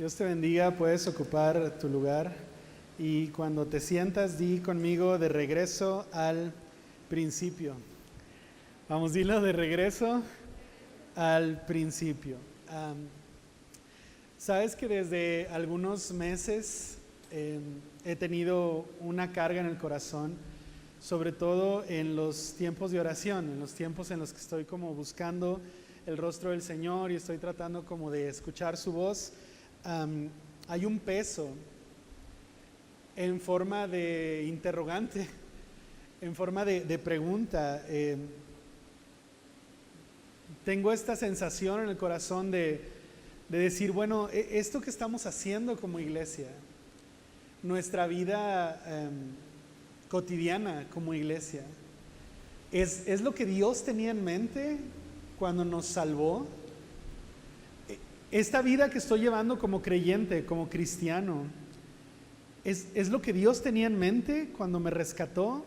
Dios te bendiga, puedes ocupar tu lugar y cuando te sientas di conmigo de regreso al principio. Vamos, dilo de regreso al principio. Sabes que desde algunos meses he tenido una carga en el corazón, sobre todo en los tiempos de oración, en los tiempos en los que estoy como buscando el rostro del Señor y estoy tratando como de escuchar su voz. Hay un peso en forma de interrogante, en forma de pregunta. Tengo esta sensación en el corazón de decir, bueno, esto que estamos haciendo como iglesia, nuestra vida cotidiana como iglesia, ¿es lo que Dios tenía en mente cuando nos salvó? Esta vida que estoy llevando como creyente, como cristiano, ¿es lo que Dios tenía en mente cuando me rescató?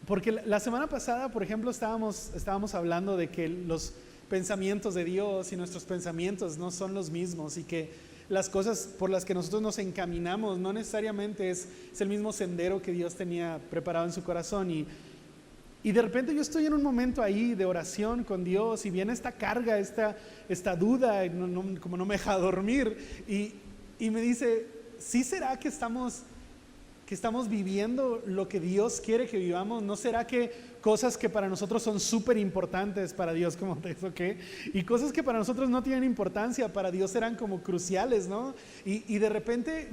Porque la semana pasada, por ejemplo, estábamos hablando de que los pensamientos de Dios y nuestros pensamientos no son los mismos y que las cosas por las que nosotros nos encaminamos no necesariamente es el mismo sendero que Dios tenía preparado en su corazón. Y de repente yo estoy en un momento ahí de oración con Dios y viene esta carga, esta duda, como no me deja dormir, y me dice, ¿sí será que estamos viviendo lo que Dios quiere que vivamos? ¿No será que cosas que para nosotros son súper importantes para Dios, como eso qué? Y cosas que para nosotros no tienen importancia, para Dios eran como cruciales, ¿no? Y de repente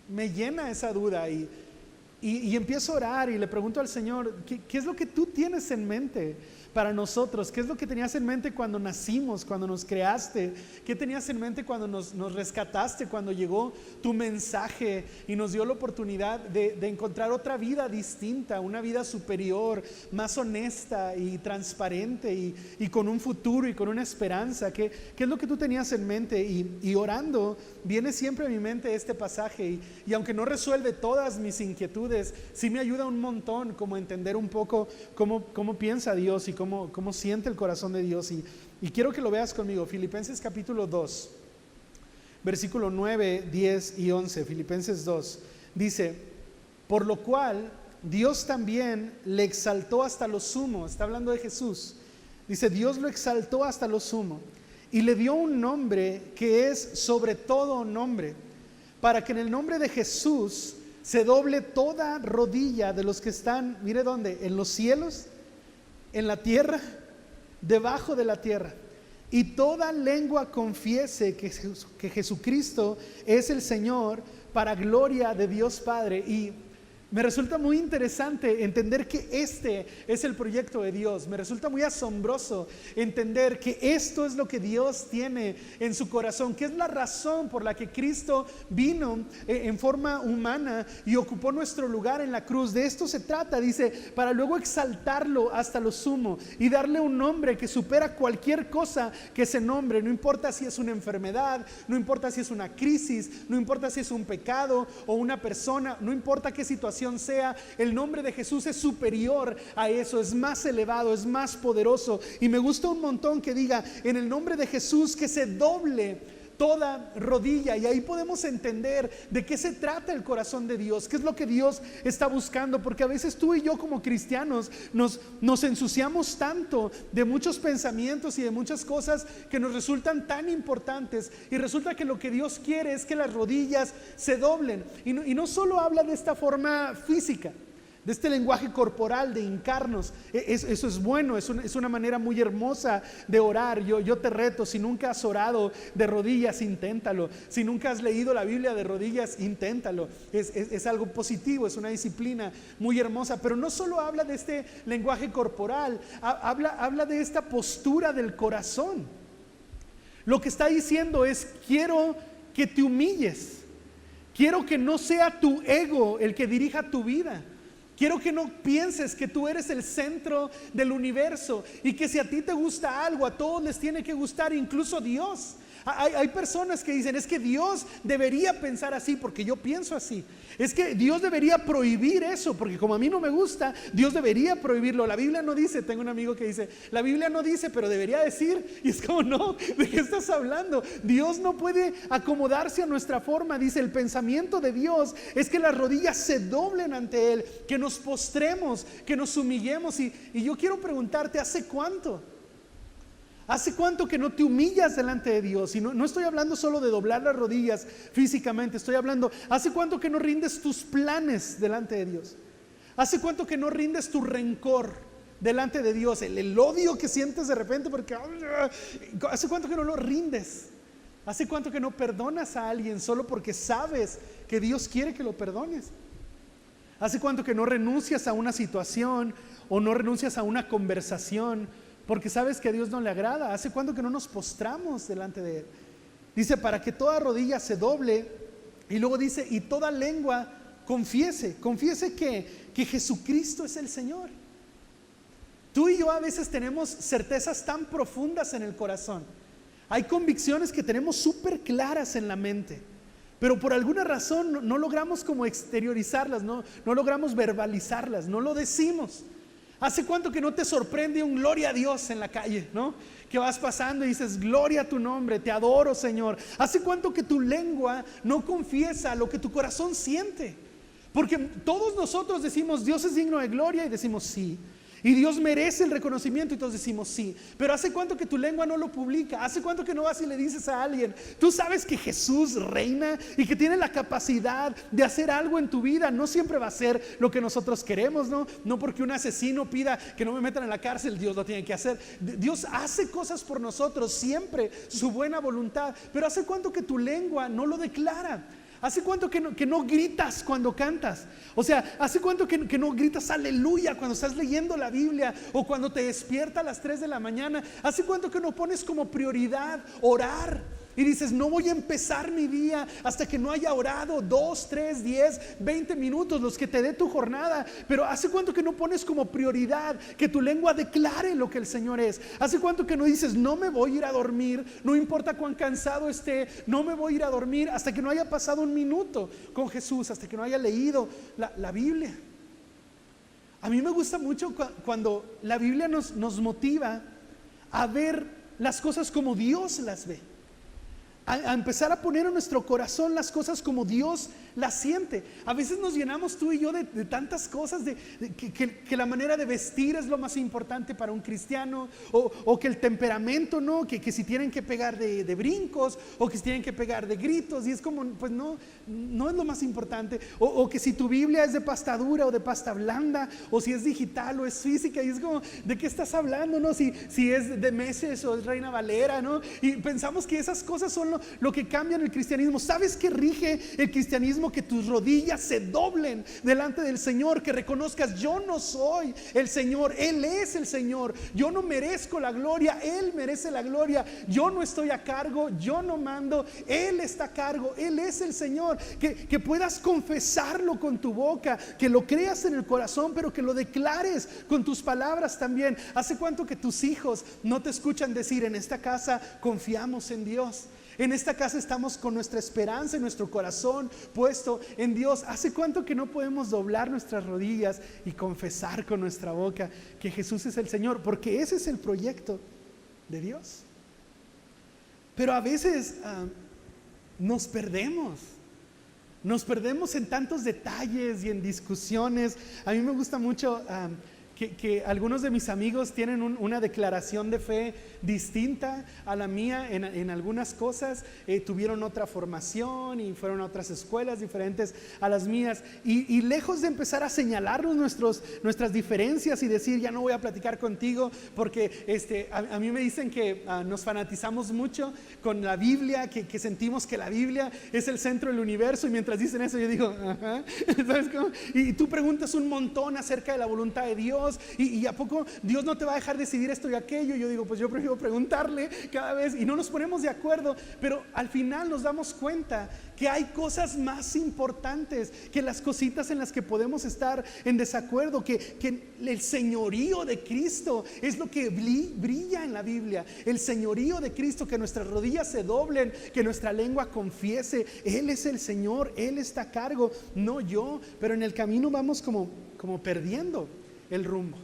me llena esa duda y empiezo a orar y le pregunto al Señor, ¿qué es lo que tú tienes en mente para nosotros? ¿Qué es lo que tenías en mente cuando nacimos, cuando nos creaste? ¿Qué tenías en mente cuando nos rescataste, cuando llegó tu mensaje y nos dio la oportunidad de encontrar otra vida distinta, una vida superior, más honesta y transparente y con un futuro y con una esperanza? ¿Qué es lo que tú tenías en mente? Y orando, viene siempre a mi mente este pasaje y aunque no resuelve todas mis inquietudes, sí me ayuda un montón como a entender un poco cómo piensa Dios y cómo siente el corazón de Dios. Y quiero que lo veas conmigo. Filipenses capítulo 2, versículo 9, 10 y 11. Filipenses 2 dice, por lo cual Dios también le exaltó hasta lo sumo. Está hablando de Jesús. Dice, Dios lo exaltó hasta lo sumo y le dio un nombre que es sobre todo nombre, para que en el nombre de Jesús se doble toda rodilla de los que están, mire dónde, en los cielos, en la tierra, debajo de la tierra, y toda lengua confiese que Jesucristo es el Señor, para gloria de Dios Padre. Y me resulta muy interesante entender que este es el proyecto de Dios. Me resulta muy asombroso entender que esto es lo que Dios tiene en su corazón, que es la razón por la que Cristo vino en forma humana y ocupó nuestro lugar en la cruz. De esto se trata, dice, para luego exaltarlo hasta lo sumo y darle un nombre que supera cualquier cosa que se nombre. No importa si es una enfermedad, no importa si es una crisis, no importa si es un pecado o una persona, no importa qué situación sea, el nombre de Jesús es superior a eso, es más elevado, es más poderoso. Y me gusta un montón que diga, en el nombre de Jesús, que se doble toda rodilla. Y ahí podemos entender de qué se trata el corazón de Dios, qué es lo que Dios está buscando, porque a veces tú y yo como cristianos nos ensuciamos tanto de muchos pensamientos y de muchas cosas que nos resultan tan importantes, y resulta que lo que Dios quiere es que las rodillas se doblen. Y no solo habla de esta forma física, de este lenguaje corporal, de hincarnos. Eso es bueno, es una manera muy hermosa de orar. Yo te reto, si nunca has orado de rodillas, inténtalo. Si nunca has leído la Biblia de rodillas, inténtalo. Es algo positivo, es una disciplina muy hermosa. Pero no solo habla de este lenguaje corporal, habla de esta postura del corazón. Lo que está diciendo es, quiero que te humilles. Quiero que no sea tu ego el que dirija tu vida. Quiero que no pienses que tú eres el centro del universo y que si a ti te gusta algo, a todos les tiene que gustar, incluso Dios. Hay personas que dicen, es que Dios debería pensar así porque yo pienso así. Es que Dios debería prohibir eso porque como a mí no me gusta, Dios debería prohibirlo. La Biblia no dice, tengo un amigo que dice, la Biblia no dice, pero debería decir. Y es como, no, ¿de qué estás hablando? Dios no puede acomodarse a nuestra forma. Dice, el pensamiento de Dios es que las rodillas se doblen ante Él, que nos postremos, que nos humillemos. Y yo quiero preguntarte, ¿hace cuánto? ¿Hace cuánto que no te humillas delante de Dios? Y no estoy hablando solo de doblar las rodillas físicamente, estoy hablando, ¿hace cuánto que no rindes tus planes delante de Dios? ¿Hace cuánto que no rindes tu rencor delante de Dios? El odio que sientes de repente porque ¿hace cuánto que no lo rindes? ¿Hace cuánto que no perdonas a alguien solo porque sabes que Dios quiere que lo perdones? ¿Hace cuánto que no renuncias a una situación o no renuncias a una conversación porque sabes que a Dios no le agrada? ¿Hace cuánto que no nos postramos delante de Él? Dice, para que toda rodilla se doble. Y luego dice, y toda lengua confiese que Jesucristo es el Señor. Tú y yo a veces tenemos certezas tan profundas en el corazón. Hay convicciones que tenemos súper claras en la mente, pero por alguna razón no logramos como exteriorizarlas, no logramos verbalizarlas, no lo decimos. ¿Hace cuánto que no te sorprende un gloria a Dios en la calle, no? Que vas pasando y dices, gloria a tu nombre, te adoro, Señor. ¿Hace cuánto que tu lengua no confiesa lo que tu corazón siente? Porque todos nosotros decimos, Dios es digno de gloria, y decimos sí. Y Dios merece el reconocimiento, y todos decimos sí. Pero ¿hace cuánto que tu lengua no lo publica? ¿Hace cuánto que no vas y le dices a alguien, tú sabes que Jesús reina y que tiene la capacidad de hacer algo en tu vida? No siempre va a ser lo que nosotros queremos, ¿no? No porque un asesino pida que no me metan en la cárcel, Dios lo tiene que hacer. Dios hace cosas por nosotros, siempre su buena voluntad. Pero ¿hace cuánto que tu lengua no lo declara? ¿Hace cuánto que no gritas cuando cantas? O sea, ¿hace cuánto que no gritas aleluya cuando estás leyendo la Biblia o cuando te despiertas a las 3 de la mañana? ¿Hace cuánto que no pones como prioridad orar? Y dices, no voy a empezar mi día hasta que no haya orado 2, 3, 10, 20 minutos, los que te dé tu jornada. Pero ¿hace cuánto que no pones como prioridad que tu lengua declare lo que el Señor es? ¿Hace cuánto que no dices, no me voy a ir a dormir, no importa cuán cansado esté, no me voy a ir a dormir hasta que no haya pasado un minuto con Jesús, hasta que no haya leído la Biblia? A mí me gusta mucho cuando la Biblia nos motiva a ver las cosas como Dios las ve. A empezar a poner en nuestro corazón las cosas como Dios las siente. A veces nos llenamos tú y yo de tantas cosas, que la manera de vestir es lo más importante para un cristiano, o que el temperamento, ¿no? Que si tienen que pegar de brincos, o que si tienen que pegar de gritos, y es como, pues no es lo más importante, o que si tu Biblia es de pasta dura o de pasta blanda, o si es digital o es física, y es como, ¿de qué estás hablando, no? Si es de Meses o es Reina Valera, ¿no? Y pensamos que esas cosas son lo que cambian el cristianismo. ¿Sabes qué rige el cristianismo? Que tus rodillas se doblen delante del Señor, que reconozcas, yo no soy el Señor, Él es el Señor, yo no merezco la gloria, Él merece la gloria, yo no estoy a cargo, yo no mando, Él está a cargo, Él es el Señor. Que puedas confesarlo con tu boca, que lo creas en el corazón, pero que lo declares con tus palabras también. ¿Hace cuánto que tus hijos no te escuchan decir, en esta casa confiamos en Dios? En esta casa estamos con nuestra esperanza y nuestro corazón puesto en Dios. ¿Hace cuánto que no podemos doblar nuestras rodillas y confesar con nuestra boca que Jesús es el Señor? Porque ese es el proyecto de Dios. Pero a veces nos perdemos en tantos detalles y en discusiones. A mí me gusta mucho que algunos de mis amigos tienen una declaración de fe distinta a la mía en algunas cosas. Tuvieron otra formación y fueron a otras escuelas diferentes a las mías, y lejos de empezar a señalarnos nuestras diferencias y decir, ya no voy a platicar contigo porque a mí me dicen que nos fanatizamos mucho con la Biblia, que sentimos que la Biblia es el centro del universo, y mientras dicen eso yo digo, ajá, ¿sabes cómo? Y tú preguntas un montón acerca de la voluntad de Dios Dios, y ¿a poco Dios no te va a dejar decidir esto y aquello? Y yo digo, pues yo prefiero preguntarle cada vez, y no nos ponemos de acuerdo, pero al final nos damos cuenta que hay cosas más importantes que las cositas en las que podemos estar en desacuerdo, que el señorío de Cristo es lo que brilla en la Biblia, el señorío de Cristo, que nuestras rodillas se doblen, que nuestra lengua confiese, Él es el Señor, Él está a cargo, no yo. Pero en el camino vamos como perdiendo el rumbo.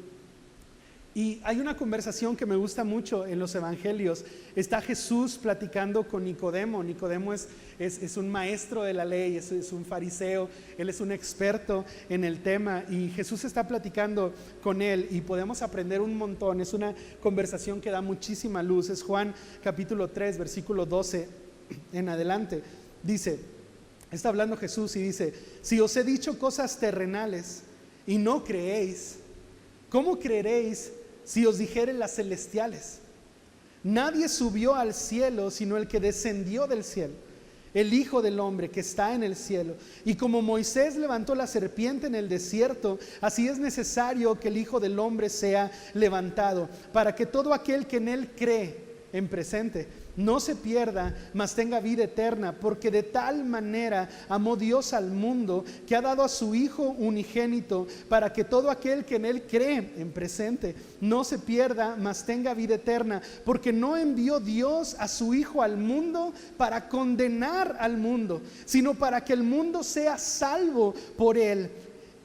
Y hay una conversación que me gusta mucho en los evangelios. Está Jesús platicando con Nicodemo. Nicodemo es un maestro de la ley, es un fariseo, él es un experto en el tema, y Jesús está platicando con él y podemos aprender un montón. Es una conversación que da muchísima luz. Es Juan capítulo 3 versículo 12 en adelante. Dice, está hablando Jesús y dice: si os he dicho cosas terrenales y no creéis, ¿cómo creeréis si os dijere las celestiales? Nadie subió al cielo sino el que descendió del cielo, el Hijo del Hombre que está en el cielo. Y como Moisés levantó la serpiente en el desierto, así es necesario que el Hijo del Hombre sea levantado, para que todo aquel que en él cree, en presente, no se pierda, mas tenga vida eterna. Porque de tal manera amó Dios al mundo, que ha dado a su Hijo unigénito, para que todo aquel que en él cree, en presente, no se pierda, mas tenga vida eterna. Porque no envió Dios a su Hijo al mundo para condenar al mundo, sino para que el mundo sea salvo por él.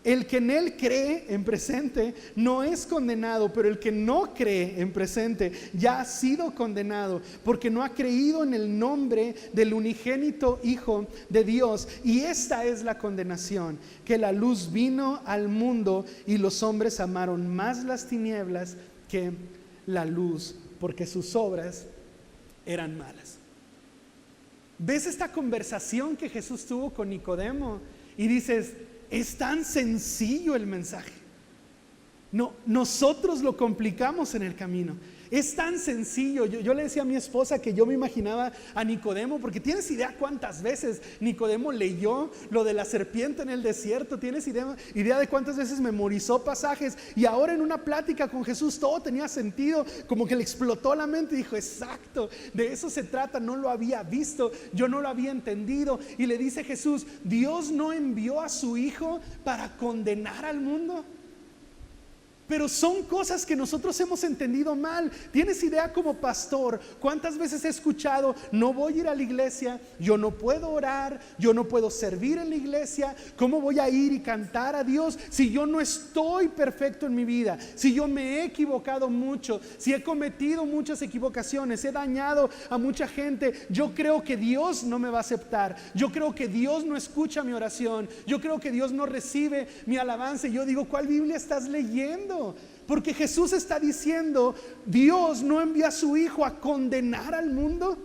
El que en él cree, en presente, no es condenado, pero el que no cree, en presente, ya ha sido condenado, porque no ha creído en el nombre del unigénito Hijo de Dios. Y esta es la condenación, que la luz vino al mundo y los hombres amaron más las tinieblas que la luz, porque sus obras eran malas. ¿Ves esta conversación que Jesús tuvo con Nicodemo? Y dices, es tan sencillo el mensaje. No, nosotros lo complicamos en el camino. Es tan sencillo. Yo le decía a mi esposa que yo me imaginaba a Nicodemo, porque ¿tienes idea cuántas veces Nicodemo leyó lo de la serpiente en el desierto? ¿Tienes idea de cuántas veces memorizó pasajes? Y ahora en una plática con Jesús todo tenía sentido, como que le explotó la mente y dijo, exacto, de eso se trata. No lo había visto, yo no lo había entendido. Y le dice Jesús, Dios no envió a su Hijo para condenar al mundo. Pero son cosas que nosotros hemos entendido mal. ¿Tienes idea como pastor cuántas veces he escuchado, no voy a ir a la iglesia, yo no puedo orar, yo no puedo servir en la iglesia, cómo voy a ir y cantar a Dios si yo no estoy perfecto en mi vida, si yo me he equivocado mucho, si he cometido muchas equivocaciones, he dañado a mucha gente? Yo creo que Dios no me va a aceptar, yo creo que Dios no escucha mi oración, yo creo que Dios no recibe mi alabanza. Y yo digo, ¿cuál Biblia estás leyendo? Porque Jesús está diciendo, Dios no envió a su Hijo a condenar al mundo,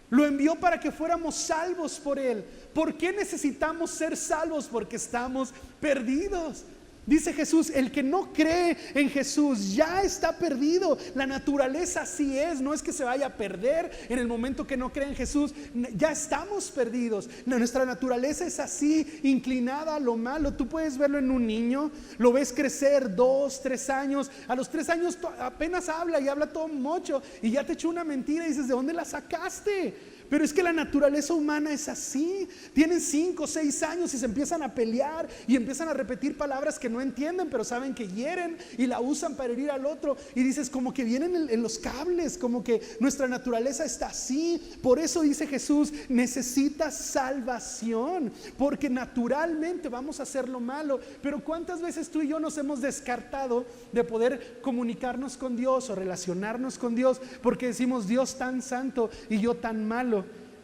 lo envió para que fuéramos salvos por Él. ¿Por qué necesitamos ser salvos? Porque estamos perdidos. Dice Jesús, el que no cree en Jesús ya está perdido. La naturaleza así es, no es que se vaya a perder en el momento que no cree en Jesús. Ya estamos perdidos. Nuestra naturaleza es así, inclinada a lo malo. Tú puedes verlo en un niño, lo ves crecer 2, 3 años. A los 3 años apenas habla y habla todo mocho, y ya te echó una mentira y dices, ¿de dónde la sacaste? Pero es que la naturaleza humana es así. Tienen 5, 6 años y se empiezan a pelear y empiezan a repetir palabras que no entienden, pero saben que hieren y la usan para herir al otro. Y dices, como que vienen en los cables, como que nuestra naturaleza está así. Por eso dice Jesús, necesitas salvación, porque naturalmente vamos a hacer lo malo. Pero ¿cuántas veces tú y yo nos hemos descartado de poder comunicarnos con Dios o relacionarnos con Dios? Porque decimos, Dios tan santo y yo tan malo.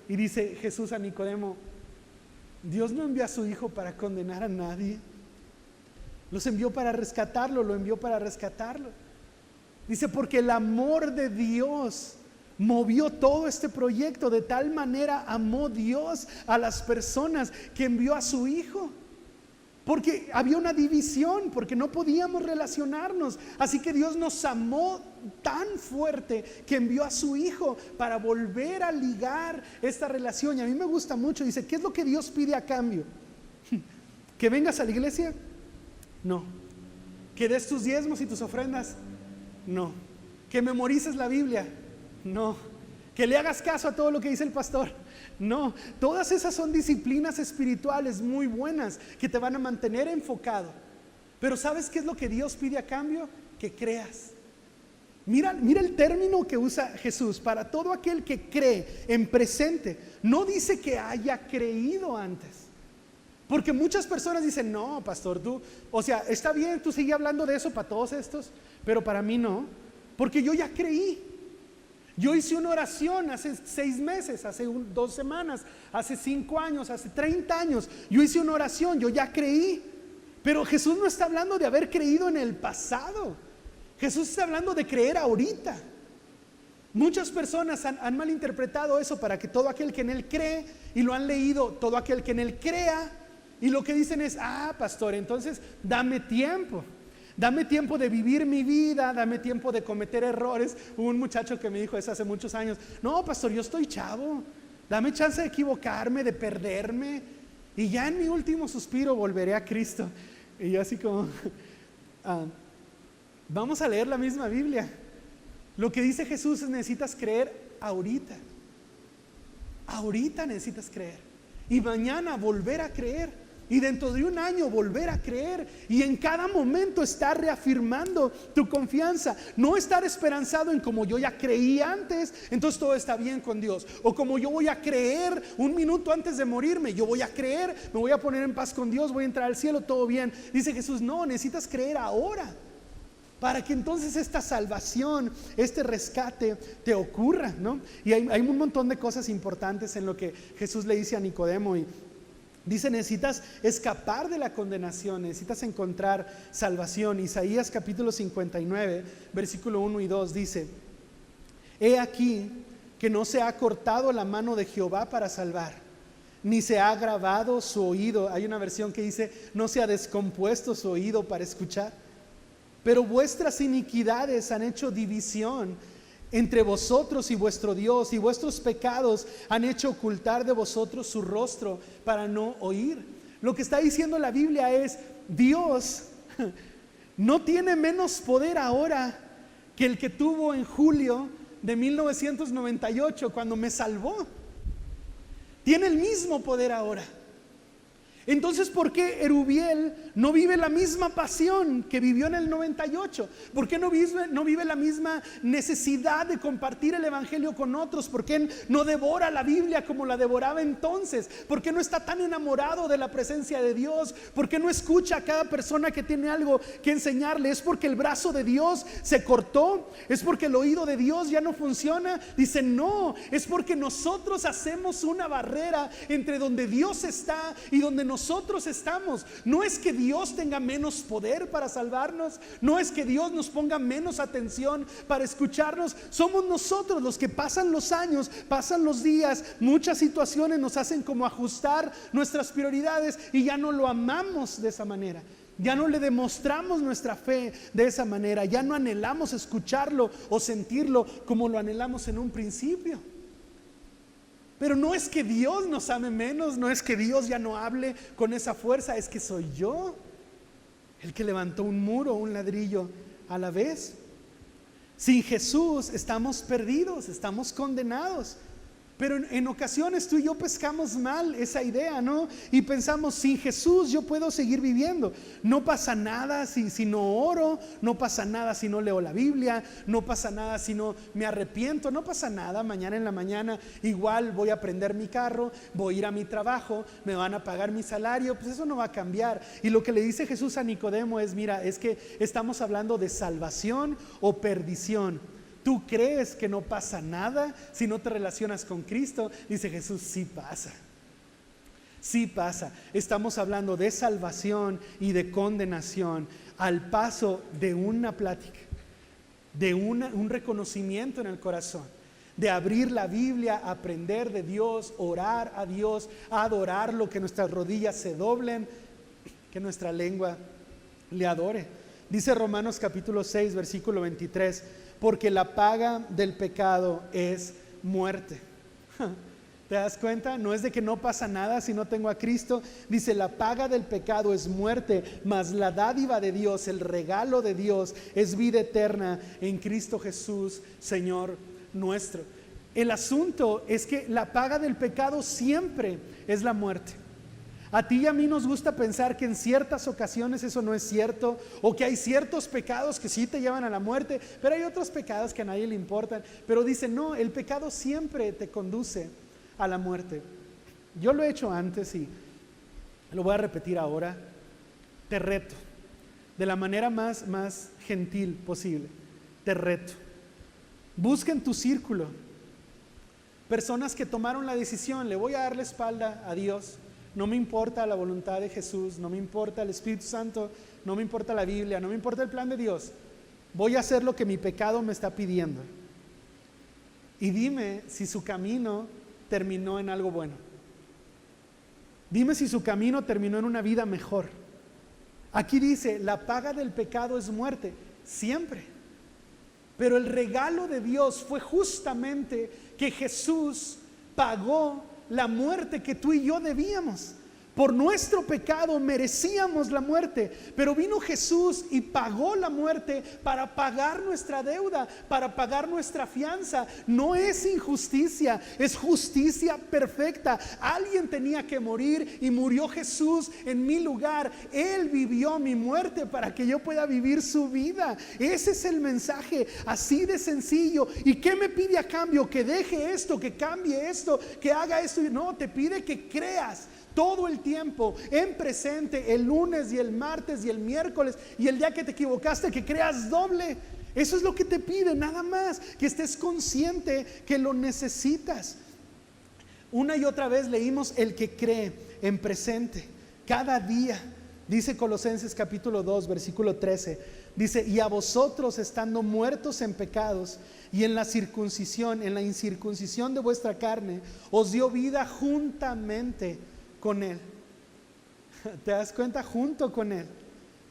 Y dice Jesús a Nicodemo, Dios no envió a su Hijo para condenar a nadie, los envió para rescatarlo, lo envió para rescatarlo. Dice, porque el amor de Dios movió todo este proyecto. De tal manera amó Dios a las personas que envió a su Hijo. Porque había una división, porque no podíamos relacionarnos. Así que Dios nos amó tan fuerte que envió a su Hijo para volver a ligar esta relación. Y a mí me gusta mucho. Dice, ¿qué es lo que Dios pide a cambio? ¿Que vengas a la iglesia? No. ¿Que des tus diezmos y tus ofrendas? No. ¿Que memorices la Biblia? No. ¿Que le hagas caso a todo lo que dice el pastor? No. Todas esas son disciplinas espirituales muy buenas que te van a mantener enfocado. Pero ¿sabes qué es lo que Dios pide a cambio? Que creas. Mira el término que usa Jesús para todo aquel que cree en presente. No dice que haya creído antes. Porque muchas personas dicen, no, pastor, está bien, tú sigue hablando de eso para todos estos, pero para mí no, porque yo ya creí. Yo hice una oración hace 6 meses, hace 2 semanas, hace 5 años, hace 30 años. Yo hice una oración, yo ya creí. Pero Jesús no está hablando de haber creído en el pasado. Jesús está hablando de creer ahorita. Muchas personas han malinterpretado eso para que todo aquel que en Él cree, y lo han leído, todo aquel que en Él crea, y lo que dicen es, pastor, entonces dame tiempo de vivir mi vida, dame tiempo de cometer errores. Hubo un muchacho que me dijo eso hace muchos años, no, pastor, yo estoy chavo, dame chance de equivocarme, de perderme, y ya en mi último suspiro volveré a Cristo. Y yo así como, vamos a leer la misma Biblia. Lo que dice Jesús es: necesitas creer ahorita. Ahorita necesitas creer, y mañana volver a creer, y dentro de 1 año volver a creer, y en cada momento estar reafirmando tu confianza. No estar esperanzado en como yo ya creí antes, entonces todo está bien con Dios, o como yo voy a creer 1 minuto antes de morirme, yo voy a creer, me voy a poner en paz con Dios, voy a entrar al cielo, todo bien. Dice Jesús, no, necesitas creer ahora, para que entonces esta salvación, este rescate te ocurra, ¿no? Y hay un montón de cosas importantes en lo que Jesús le dice a Nicodemo, y dice: necesitas escapar de la condenación, necesitas encontrar salvación. Isaías capítulo 59, versículo 1 y 2 dice: he aquí que no se ha cortado la mano de Jehová para salvar, ni se ha agravado su oído. Hay una versión que dice: no se ha descompuesto su oído para escuchar. Pero vuestras iniquidades han hecho división entre vosotros y vuestro Dios, y vuestros pecados han hecho ocultar de vosotros su rostro para no oír. Lo que está diciendo la Biblia es: Dios no tiene menos poder ahora que el que tuvo en julio de 1998 cuando me salvó. Tiene el mismo poder ahora. Entonces, ¿por qué Erubiel no vive la misma pasión que vivió en el 98? ¿Por qué no vive la misma necesidad de compartir el evangelio con otros? ¿Por qué no devora la Biblia como la devoraba entonces? ¿Por qué no está tan enamorado de la presencia de Dios? ¿Por qué no escucha a cada persona que tiene algo que enseñarle? ¿Es porque el brazo de Dios se cortó? ¿Es porque el oído de Dios ya no funciona? Dice: no, es porque nosotros hacemos una barrera entre donde Dios está y donde nosotros estamos. No es que Dios tenga menos poder para salvarnos, no es que Dios nos ponga menos atención para escucharnos. Somos nosotros los que pasan los años, pasan los días, muchas situaciones nos hacen como ajustar nuestras prioridades, y ya no lo amamos de esa manera. Ya no le demostramos nuestra fe de esa manera. Ya no anhelamos escucharlo o sentirlo como lo anhelamos en un principio. Pero no es que Dios nos ame menos, no es que Dios ya no hable con esa fuerza, es que soy yo el que levantó un muro, un ladrillo a la vez. Sin Jesús estamos perdidos, estamos condenados. Pero en ocasiones tú y yo pescamos mal esa idea, ¿no? Y pensamos: sin Jesús yo puedo seguir viviendo. No pasa nada si no oro, no pasa nada si no leo la Biblia, no pasa nada si no me arrepiento, no pasa nada. Mañana en la mañana igual voy a prender mi carro, voy a ir a mi trabajo, me van a pagar mi salario, pues eso no va a cambiar. Y lo que le dice Jesús a Nicodemo es: mira, es que estamos hablando de salvación o perdición. ¿Tú crees que no pasa nada si no te relacionas con Cristo? Dice Jesús: sí pasa. Sí pasa. Estamos hablando de salvación y de condenación al paso de una plática, de un reconocimiento en el corazón, de abrir la Biblia, aprender de Dios, orar a Dios, adorarlo, que nuestras rodillas se doblen, que nuestra lengua le adore. Dice Romanos capítulo 6, versículo 23: porque la paga del pecado es muerte. ¿Te das cuenta? No es de que no pasa nada si no tengo a Cristo. Dice, la paga del pecado es muerte, mas la dádiva de Dios, el regalo de Dios, es vida eterna en Cristo Jesús, Señor nuestro. El asunto es que la paga del pecado siempre es la muerte. A ti y a mí nos gusta pensar que en ciertas ocasiones eso no es cierto, o que hay ciertos pecados que sí te llevan a la muerte, pero hay otros pecados que a nadie le importan. Pero dice, no, el pecado siempre te conduce a la muerte. Yo lo he hecho antes y lo voy a repetir ahora. Te reto, de la manera más gentil posible, te reto. Busca en tu círculo personas que tomaron la decisión, le voy a dar la espalda a Dios. No me importa la voluntad de Jesús, no me importa el Espíritu Santo, no me importa la Biblia, no me importa el plan de Dios. Voy a hacer lo que mi pecado me está pidiendo. Y dime si su camino terminó en algo bueno. Dime si su camino terminó en una vida mejor. Aquí dice, la paga del pecado es muerte, siempre. Pero el regalo de Dios fue justamente que Jesús pagó la muerte que tú y yo debíamos. Por nuestro pecado merecíamos la muerte, pero vino Jesús y pagó la muerte para pagar nuestra deuda, para pagar nuestra fianza. No es injusticia, es justicia perfecta. Alguien tenía que morir y murió Jesús en mi lugar. Él vivió mi muerte para que yo pueda vivir su vida. Ese es el mensaje, así de sencillo. ¿Y qué me pide a cambio? Que deje esto, que cambie esto, que haga esto. No, te pide que creas todo el tiempo, en presente, el lunes y el martes y el miércoles y el día que te equivocaste, que creas doble. Eso es lo que te pide, nada más, que estés consciente que lo necesitas. Una y otra vez leímos el que cree en presente, cada día. Dice Colosenses capítulo 2, versículo 13, dice, y a vosotros estando muertos en pecados y en la circuncisión, en la incircuncisión de vuestra carne, os dio vida juntamente con Él. ¿Te das cuenta? Junto con Él,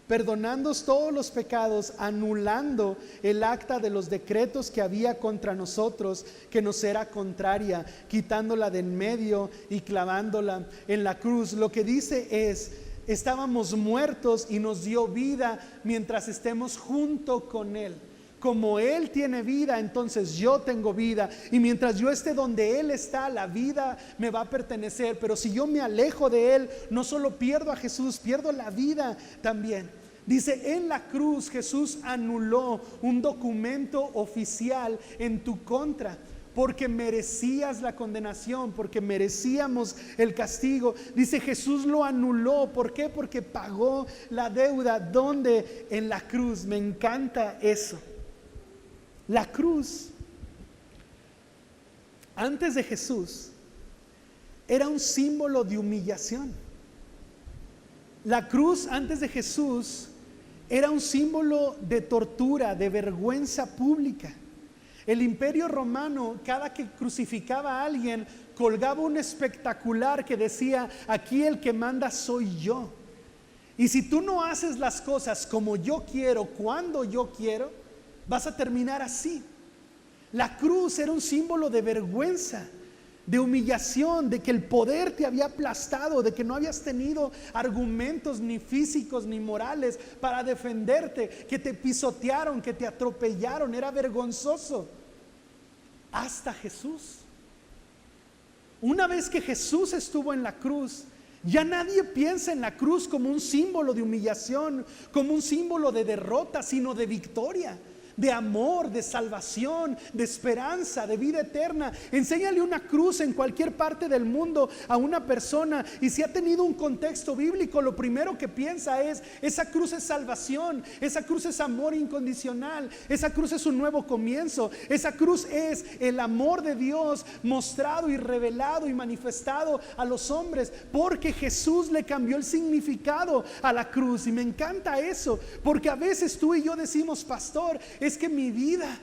perdonándoos todos los pecados, anulando el acta de los decretos que había contra nosotros, que nos era contraria, quitándola de en medio y clavándola en la cruz. Lo que dice es, estábamos muertos y nos dio vida mientras estemos junto con Él. Como Él tiene vida, entonces yo tengo vida. Y mientras yo esté donde Él está, la vida me va a pertenecer. Pero si yo me alejo de Él, no solo pierdo a Jesús, pierdo la vida también. Dice, en la cruz Jesús anuló un documento oficial en tu contra, porque merecías la condenación, porque merecíamos el castigo. Dice, Jesús lo anuló. ¿Por qué? Porque pagó la deuda. ¿Dónde? En la cruz. Me encanta eso. La cruz, antes de Jesús, era un símbolo de humillación. La cruz antes de Jesús era un símbolo de tortura, de vergüenza pública. El Imperio Romano, cada que crucificaba a alguien, colgaba un espectacular que decía, aquí el que manda soy yo. Y si tú no haces las cosas como yo quiero, cuando yo quiero, vas a terminar así. La cruz era un símbolo de vergüenza, de humillación, de que el poder te había aplastado, de que no habías tenido argumentos ni físicos ni morales para defenderte, que te pisotearon, que te atropellaron. Era vergonzoso. Hasta Jesús. Una vez que Jesús estuvo en la cruz, ya nadie piensa en la cruz como un símbolo de humillación, como un símbolo de derrota, sino de victoria, de amor, de salvación, de esperanza, de vida eterna. Enséñale una cruz en cualquier parte del mundo a una persona, y si ha tenido un contexto bíblico, lo primero que piensa es, esa cruz es salvación, esa cruz es amor incondicional, esa cruz es un nuevo comienzo, esa cruz es el amor de Dios mostrado y revelado y manifestado a los hombres, porque Jesús le cambió el significado a la cruz. Y me encanta eso, porque a veces tú y yo decimos, pastor, es que mi vida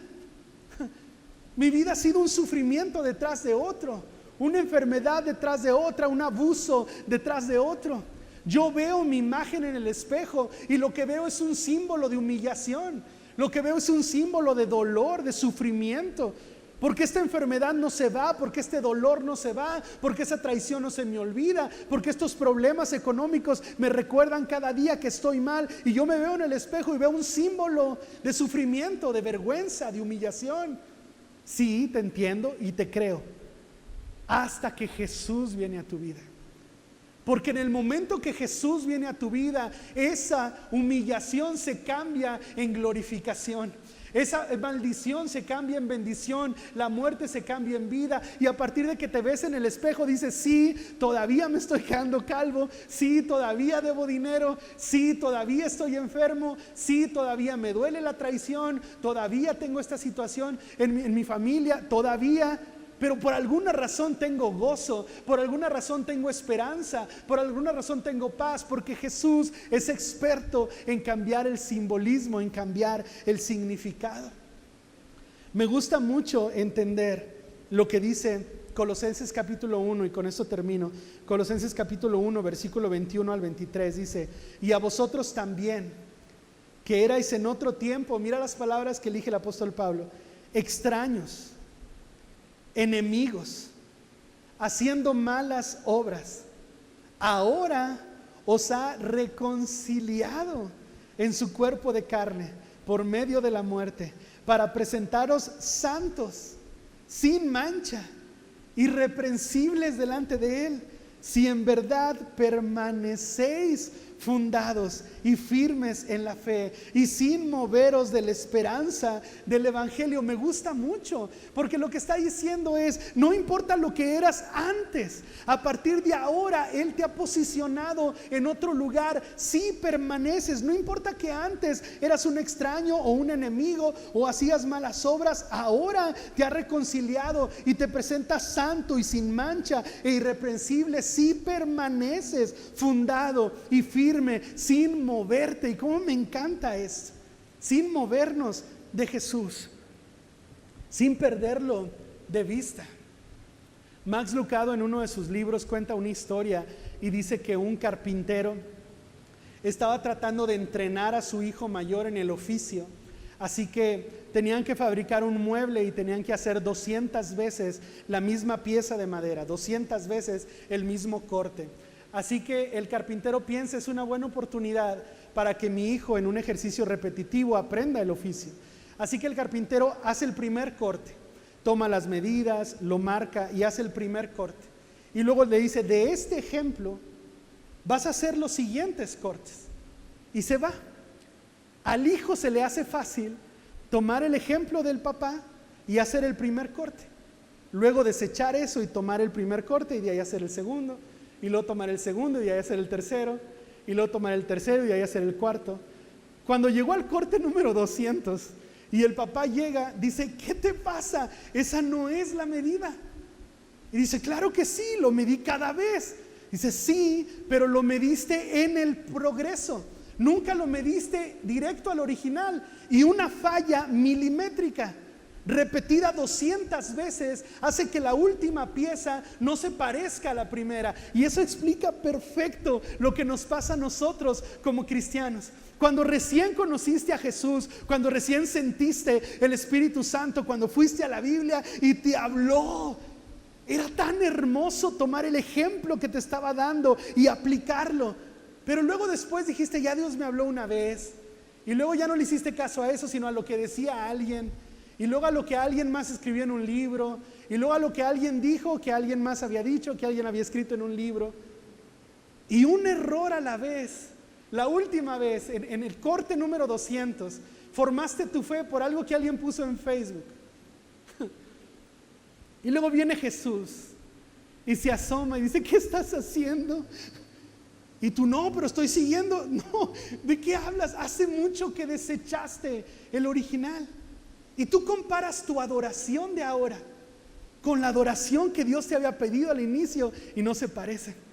ha sido un sufrimiento detrás de otro, una enfermedad detrás de otra, un abuso detrás de otro. Yo veo mi imagen en el espejo y lo que veo es un símbolo de humillación, lo que veo es un símbolo de dolor, de sufrimiento. Porque esta enfermedad no se va, porque este dolor no se va, porque esa traición no se me olvida, porque estos problemas económicos me recuerdan cada día que estoy mal, y yo me veo en el espejo y veo un símbolo de sufrimiento, de vergüenza, de humillación. Sí, te entiendo y te creo, hasta que Jesús viene a tu vida. Porque en el momento que Jesús viene a tu vida, esa humillación se cambia en glorificación. Esa maldición se cambia en bendición, la muerte se cambia en vida, y a partir de que te ves en el espejo dices: sí, todavía me estoy quedando calvo, sí, todavía debo dinero, sí, todavía estoy enfermo, sí, todavía me duele la traición, todavía tengo esta situación en mi familia, todavía. Pero por alguna razón tengo gozo, por alguna razón tengo esperanza, por alguna razón tengo paz, porque Jesús es experto en cambiar el simbolismo, en cambiar el significado. Me gusta mucho entender lo que dice Colosenses capítulo 1, y con esto termino. Colosenses capítulo 1, versículo 21 al 23 dice: y a vosotros también, que erais en otro tiempo, mira las palabras que elige el apóstol Pablo, extraños, enemigos, haciendo malas obras, ahora os ha reconciliado en su cuerpo de carne por medio de la muerte, para presentaros santos, sin mancha, irreprensibles delante de él, si en verdad permanecéis fundados y firmes en la fe, y sin moveros de la esperanza del evangelio. Me gusta mucho, porque lo que está diciendo es: no importa lo que eras antes, a partir de ahora Él te ha posicionado en otro lugar. Si permaneces, no importa que antes eras un extraño o un enemigo o hacías malas obras, ahora te ha reconciliado y te presenta santo y sin mancha e irreprensible, si permaneces fundado y firme, sin moverte. Y cómo me encanta esto, sin movernos de Jesús, sin perderlo de vista. Max Lucado, en uno de sus libros, cuenta una historia y dice que un carpintero estaba tratando de entrenar a su hijo mayor en el oficio, así que tenían que fabricar un mueble y tenían que hacer 200 veces la misma pieza de madera, 200 veces el mismo corte. Así que el carpintero piensa: es una buena oportunidad para que mi hijo, en un ejercicio repetitivo, aprenda el oficio. Así que el carpintero hace el primer corte, toma las medidas, lo marca y hace el primer corte, y luego le dice: de este ejemplo vas a hacer los siguientes cortes, y se va. Al hijo se le hace fácil tomar el ejemplo del papá y hacer el primer corte, luego desechar eso y tomar el primer corte y de ahí hacer el segundo, y luego tomar el segundo y de ahí hacer el tercero, y luego tomar el tercero y de ahí hacer el cuarto. Cuando llegó al corte número 200 y el papá llega, dice: ¿qué te pasa? Esa no es la medida. Y dice: claro que sí, lo medí cada vez. Dice: sí, pero lo mediste en el progreso, nunca lo mediste directo al original. Y una falla milimétrica repetida 200 veces hace que la última pieza no se parezca a la primera. Y eso explica perfecto lo que nos pasa a nosotros como cristianos. Cuando recién conociste a Jesús, cuando recién sentiste el Espíritu Santo, cuando fuiste a la Biblia y te habló, era tan hermoso tomar el ejemplo que te estaba dando y aplicarlo. Pero luego después dijiste: ya Dios me habló una vez, y luego ya no le hiciste caso a eso, sino a lo que decía alguien, y luego a lo que alguien más escribió en un libro, y luego a lo que alguien dijo, que alguien más había dicho, que alguien había escrito en un libro. Y un error a la vez. La última vez, en el corte número 200, formaste tu fe por algo que alguien puso en Facebook. Y luego viene Jesús y se asoma y dice: ¿qué estás haciendo? Y tú: no, pero estoy siguiendo. No, ¿de qué hablas? Hace mucho que desechaste el original. Y tú comparas tu adoración de ahora con la adoración que Dios te había pedido al inicio y no se parecen.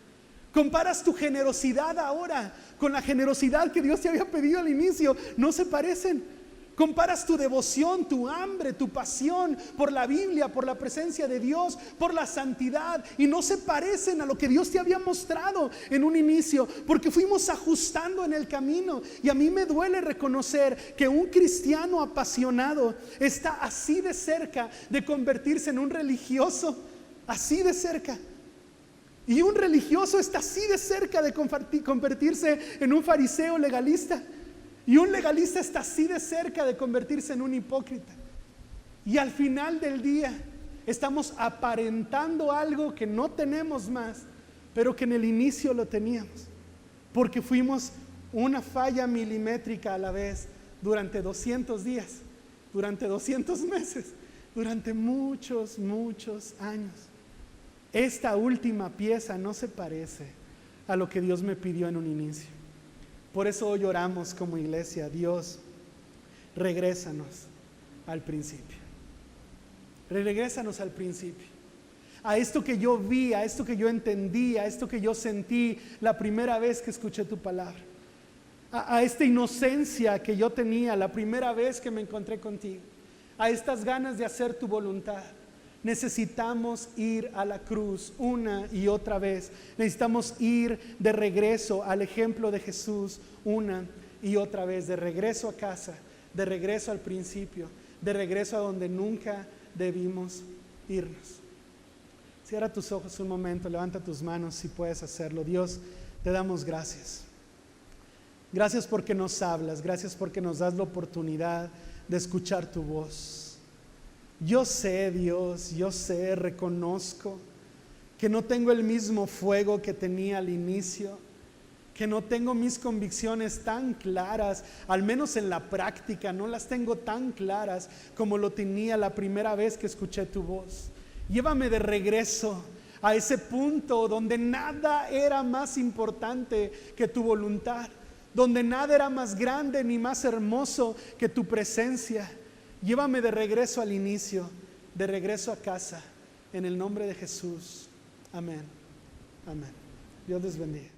Comparas tu generosidad ahora con la generosidad que Dios te había pedido al inicio, no se parecen. Comparas tu devoción, tu hambre, tu pasión por la Biblia, por la presencia de Dios, por la santidad, y no se parecen a lo que Dios te había mostrado en un inicio, porque fuimos ajustando en el camino. Y a mí me duele reconocer que un cristiano apasionado está así de cerca de convertirse en un religioso, así de cerca. Y un religioso está así de cerca de convertirse en un fariseo legalista. Y un legalista está así de cerca de convertirse en un hipócrita. Y al final del día estamos aparentando algo que no tenemos más, pero que en el inicio lo teníamos, porque fuimos una falla milimétrica a la vez durante 200 días, durante 200 meses, durante muchos años. Esta última pieza no se parece a lo que Dios me pidió en un inicio. Por eso hoy oramos como iglesia: Dios, regrésanos al principio. Regrésanos al principio. A esto que yo vi, a esto que yo entendí, a esto que yo sentí la primera vez que escuché tu palabra. A esta inocencia que yo tenía la primera vez que me encontré contigo. A estas ganas de hacer tu voluntad. Necesitamos ir a la cruz una y otra vez. Necesitamos ir de regreso al ejemplo de Jesús una y otra vez. De regreso a casa, de regreso al principio, de regreso a donde nunca debimos irnos. Cierra tus ojos un momento, levanta tus manos si puedes hacerlo. Dios, te damos gracias. Gracias porque nos hablas, gracias porque nos das la oportunidad de escuchar tu voz. Yo sé, Dios, yo sé, reconozco que no tengo el mismo fuego que tenía al inicio, que no tengo mis convicciones tan claras, al menos en la práctica, no las tengo tan claras como lo tenía la primera vez que escuché tu voz. Llévame de regreso a ese punto donde nada era más importante que tu voluntad, donde nada era más grande ni más hermoso que tu presencia. Llévame de regreso al inicio, de regreso a casa, en el nombre de Jesús. Amén. Amén. Dios les bendiga.